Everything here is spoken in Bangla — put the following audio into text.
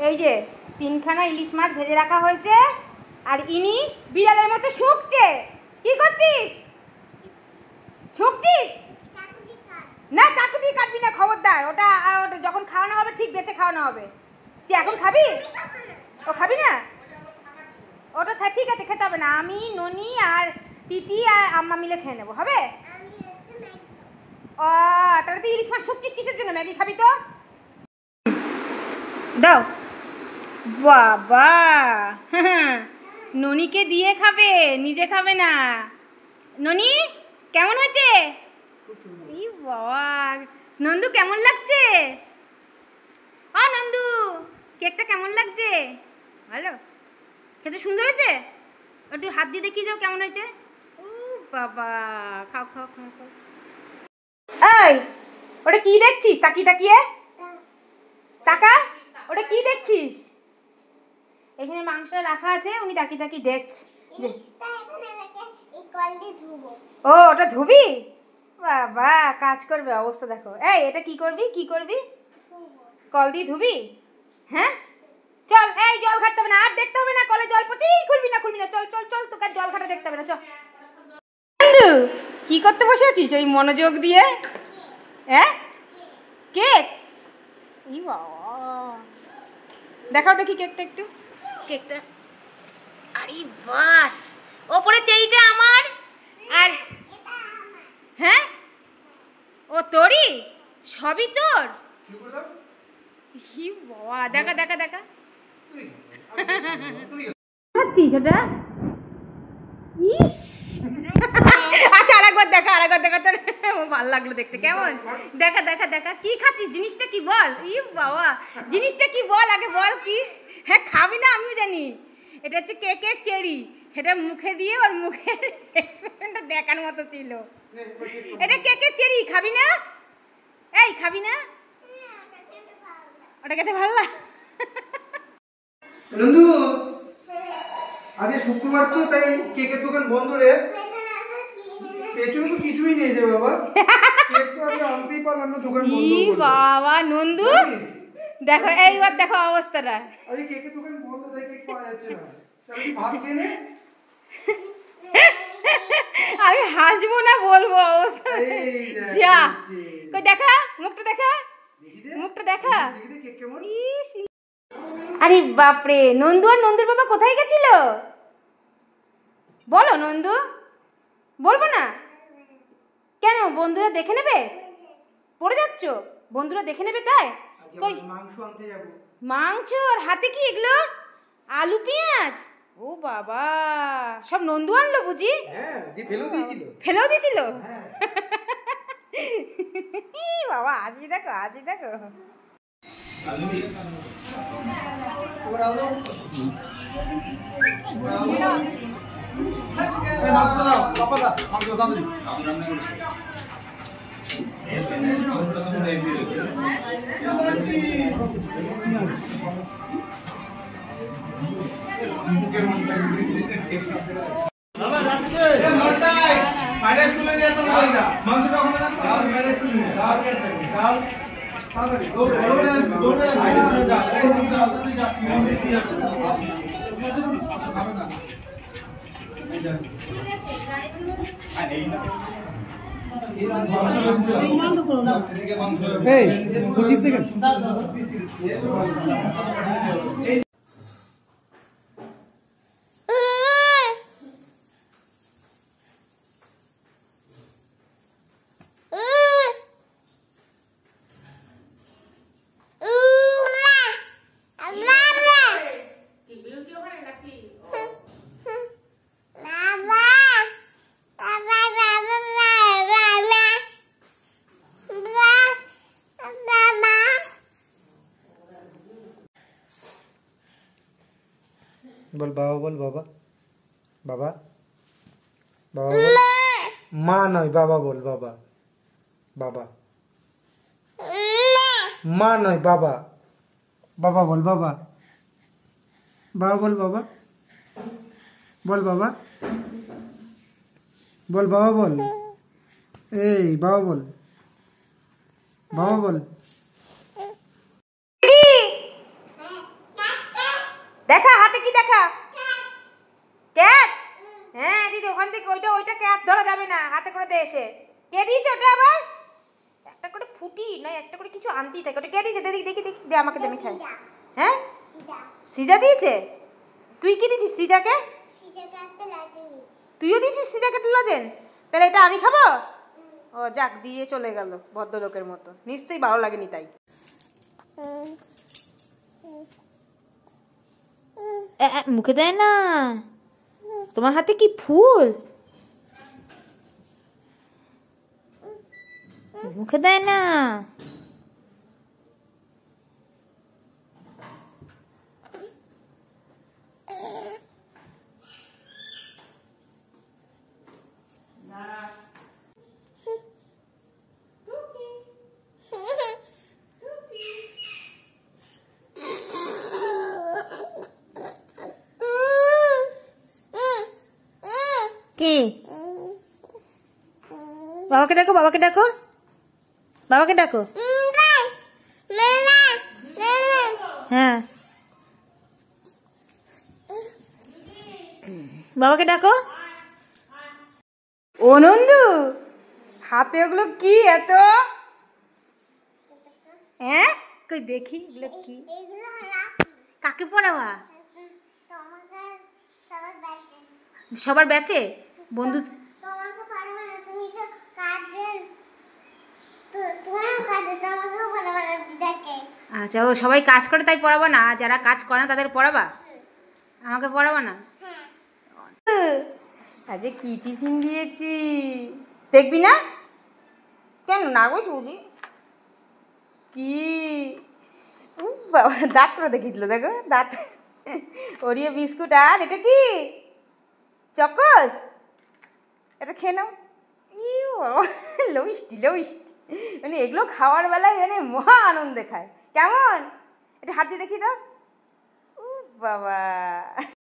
এই যে 3খানা ইলিশ মাছ ভেজে রাখা হয়েছে, আর ইনি বিড়ালের মতো শুকছে। কি করছিস? শুকছিস না? চাকু দিয়ে কাটবি না, খবরদার। ওটা যখন খাওয়ানো হবে ঠিক বেঁচে খাওয়ানো হবে। তুই এখন খাবি? ও খাবি না? ওটা ঠিক আছে, খেতে হবে না। আমি, ননি আর তিতি আর আম্মা মিলে খেয়ে নেবো, হবে? ও তাহলে তুই ইলিশ মাছ শুকছিস কিসের জন্য? ম্যাগি খাবি তো দাও। বাবা ননিকে দিয়ে খাবে, নিজে খাবে না। ননি কেমন হয়েছে? ই বাবা, নন্দু কেমন লাগছে? ও নন্দু, কেকটা কেমন লাগছে? ভালো? খেতে সুন্দর হয়েছে? একটু হাত দিয়ে দেখিয়ে যাও কেমন হয়েছে। ও বাবা, খাও খাও খাও খাও। এই ওটা কি দেখছিস তাকিয়ে তাকিয়ে? টাকা, ওটা কি দেখছিস? এখানে মাংস রাখা আছে, উনি তাকিয়ে তাকিয়ে দেখছে। ও ওটা ধুবি? বাবা কাজ করবে, অবস্থা দেখো। এই এটা কি করবি? কি করবি? কল দিয়ে ধুবি? হ্যাঁ চল, এই জল ঘাটতে হবে না, আর দেখতে হবে না কলে জল পড়ছে। খুলবি না খুলবি না, চল চল চল, তোকে আর জল ঘাটা দেখতে হবে না, চল। কি করতে বসে আছিস ওই মনোযোগ দিয়ে? হ্যাঁ কেক? ই বাবা, দেখাও দেখি কেকটা একটু। কেকটা, আরে বাস, ওপরে চেরিটা আমার। আর হ্যাঁ ও তোরই, সবই তোর? হি বাবা, দেখা দেখা দেখা। খাচ্ছিস ওটা? আচ্ছা আরেকবার দেখা, আরেকবার দেখা। তোর ভালো লাগলো দেখতে, কেমন? দেখা দেখা দেখা। কি খাচ্ছিস? জিনিসটা কি বল? ই বাবা, জিনিসটা কি বল আগে, বল কি? হ্যাঁ খাবি না আমিও জানি। এটা হচ্ছে কেকের চেরি, সেটা মুখে দিয়ে ওর মুখের এক্সপ্রেশনটা দেখার মতো ছিল। এটা কেকের চেরি, খাবি না? এই খাবি না? ওটা খেতে ভালো লাগে। নন্দু, আজকে শুক্রবার তো, তাই কেকের দোকান বন্ধ রে। পেছনে তো কিছুই নেই রে বাবা, কেক তো আমি আনতেই পারলাম না, দোকান বন্ধ করে। বাবা নন্দু দেখো, এইবার দেখো অবস্থাটা। আজকে কেকের দোকান বন্ধ, তাই কেক পাওয়া যাচ্ছে না। তাহলে কি ভাত খেয়ে নে? আমি হাসবো না বলবো অবস্থা। যা কই দেখা, মুখটা দেখা, মুখটা দেখা। কেক কেমন? আরে বাপরে, নন্দু আর নন্দুর বাবা কোথায় গেছিল? বলো নন্দু। বলবো না কেন? বন্ধুরা দেখে নেবে। পড়ে যাচ্ছ, বন্ধুরা দেখে নেবে। তাই কই মাংস আনতে যাব। মাংস? আর হাতে কি এগুলো? আলু পেঁয়াজ? ও বাবা, সব নন্দু আনলো বুঝি? হ্যাঁ, দি ফেলেও দিয়েছিল। ফেলেও দিয়েছিল? হ্যাঁ বাবা হাসি দেখো, হাসি দেখো। বাবা যাচ্ছে নটায়, মাইনাস তুলে নিয়ে আসো না। মাংসটা ওখানে রাখো, মাইনাস তুলে নিয়ে দাও। দাও তাড়াতাড়ি দৌড়ে দৌড়ে দৌড়ে আসো। যা ওদিকে আস্তে যা, কি আছে এই 25 সেকেন্ড। बोल बाबा, बोल बाबा, बाबा बाबा बोल। माँ नहीं बाबा बोल, बाबा बाबा। माँ नहीं बाबा, बाबा बोल, बाबा बाबा बोल, बाबा बोल, बाबा बोल, बाबा बोल। ए बाबा बोल, बाबा बोल। দেখা হাতে কি দেখা? ক্যাচ। হ্যাঁ দিদি ওখান থেকে ওইটা ক্যাচ ধরা যাবে না, হাতে করে দে এসে। কে দিয়েছে ওটা আবার? একটা করে ফুটি না একটা করে কিছু আনতেই থাকে। ওটা কে দিয়েছে? দেখি দেখি দেখি, দে আমাকে, দে আমি খাই। হ্যাঁ সিজা দিয়েছে। তুই কি দিয়েছিস সিজাকে? তুইও দিয়েছিস সিজাকে একটা লজেন? তাহলে এটা আমি খাবো? ও যাক, দিয়ে চলে গেল ভদ্রলোকের মতো। নিশ্চয়ই ভালো লাগেনি তাই। মুখে দেয় না। তোমার হাতে কি ফুল? মুখে দেয় না। কি? বাবাকে ডাকো, বাবাকে ডাকো, বাবাকে ডাকো। হ্যাঁ বাবাকে ডাকো। ও নন্দু, হাতে ওগুলো কি এত? হ্যাঁ কই দেখি এগুলো কি? কাকে পড়াবা? সবার ব্যাচে বন্ধু। আচ্ছা, ও সবাই কাজ করে তাই পড়াবো না, যারা কাজ করে না তাদের পড়াবা? আমাকে পড়াবো না? আজ কি টিফিন দিয়েছি দেখবি না? কেন না গো বুঝি কি? বাবা দাঁত করে দেখিয়ে দিল, দেখো দাঁত। Oreo biscuit. আর এটা কি? চকোস। এটা খেয়ে নাও। ই বাবা লইস্টি লইস্টি, মানে এগুলো খাওয়ার বেলায় মানে মহা আনন্দে খায়। কেমন? এটা হাত দিয়ে দেখি দাও। ও বাবা।